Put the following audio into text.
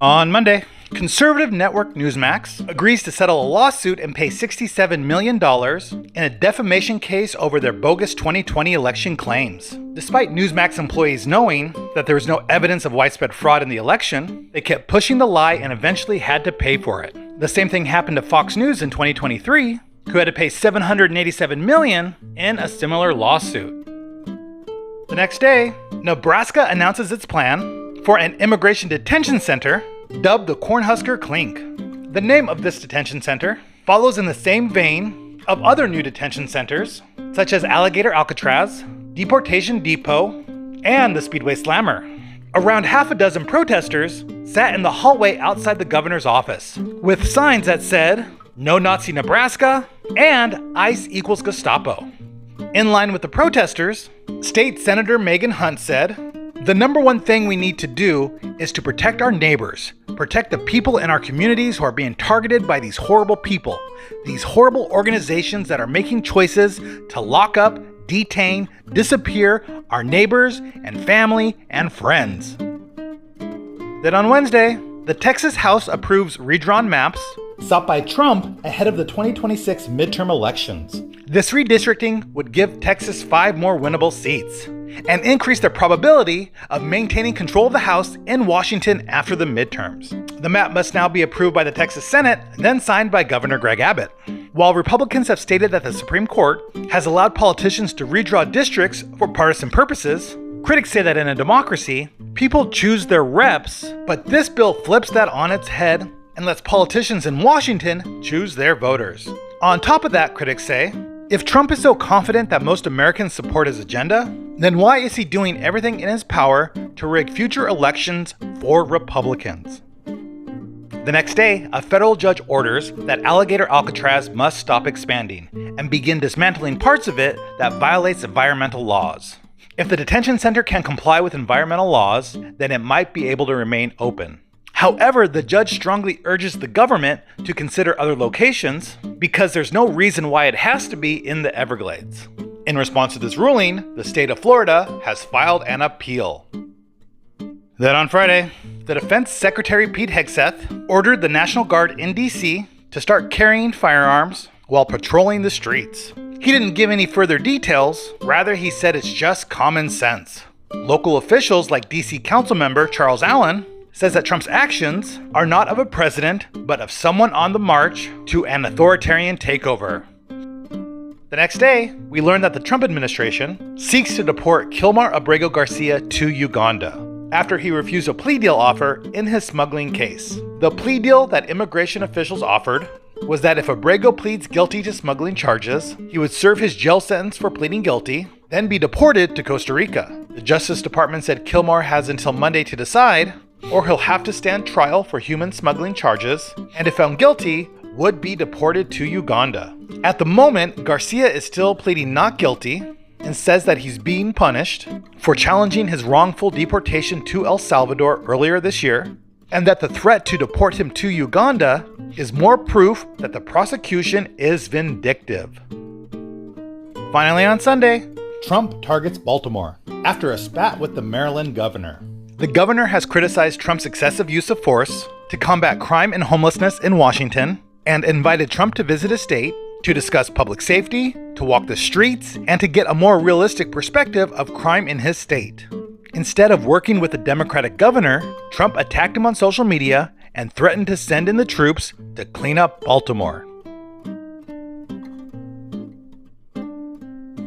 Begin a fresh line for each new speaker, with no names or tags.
On Monday, conservative network Newsmax agrees to settle a lawsuit and pay $67 million in a defamation case over their bogus 2020 election claims. Despite Newsmax employees knowing that there was no evidence of widespread fraud in the election, they kept pushing the lie and eventually had to pay for it. The same thing happened to Fox News in 2023, who had to pay $787 million in a similar lawsuit. The next day, Nebraska announces its plan for an immigration detention center dubbed the Cornhusker Clink. The name of this detention center follows in the same vein of other new detention centers, such as Alligator Alcatraz, Deportation Depot, and the Speedway Slammer. Around half a dozen protesters sat in the hallway outside the governor's office, with signs that said, "No Nazi Nebraska," and "ICE equals Gestapo." In line with the protesters, State Senator Megan Hunt said, "The number one thing we need to do is to protect our neighbors, protect the people in our communities who are being targeted by these horrible people, these horrible organizations that are making choices to lock up, detain, disappear our neighbors and family and friends." Then on Wednesday, the Texas House approves redrawn maps sought by Trump ahead of the 2026 midterm elections. This redistricting would give Texas 5 more winnable seats and increase the probability of maintaining control of the House in Washington after the midterms. The map must now be approved by the Texas Senate, then signed by Governor Greg Abbott. While Republicans have stated that the Supreme Court has allowed politicians to redraw districts for partisan purposes, critics say that in a democracy, people choose their reps, but this bill flips that on its head and lets politicians in Washington choose their voters. On top of that, critics say, if Trump is so confident that most Americans support his agenda, then why is he doing everything in his power to rig future elections for Republicans? The next day, a federal judge orders that Alligator Alcatraz must stop expanding and begin dismantling parts of it that violates environmental laws. If the detention center can comply with environmental laws, then it might be able to remain open. However, the judge strongly urges the government to consider other locations because there's no reason why it has to be in the Everglades. In response to this ruling, the state of Florida has filed an appeal. Then on Friday, the Defense Secretary Pete Hegseth ordered the National Guard in D.C. to start carrying firearms while patrolling the streets. He didn't give any further details, rather he said it's just common sense. Local officials like D.C. Councilmember Charles Allen says that Trump's actions are not of a president, but of someone on the march to an authoritarian takeover. The next day, we learn that the Trump administration seeks to deport Kilmar Abrego Garcia to Uganda after he refused a plea deal offer in his smuggling case. The plea deal that immigration officials offered was that if Abrego pleads guilty to smuggling charges, he would serve his jail sentence for pleading guilty, then be deported to Costa Rica. The Justice Department said Kilmar has until Monday to decide, or he'll have to stand trial for human smuggling charges, and if found guilty, would be deported to Uganda. At the moment, Garcia is still pleading not guilty and says that he's being punished for challenging his wrongful deportation to El Salvador earlier this year, and that the threat to deport him to Uganda is more proof that the prosecution is vindictive. Finally on Sunday, Trump targets Baltimore after a spat with the Maryland governor. The governor has criticized Trump's excessive use of force to combat crime and homelessness in Washington and invited Trump to visit his state to discuss public safety, to walk the streets, and to get a more realistic perspective of crime in his state. Instead of working with the Democratic governor, Trump attacked him on social media and threatened to send in the troops to clean up Baltimore.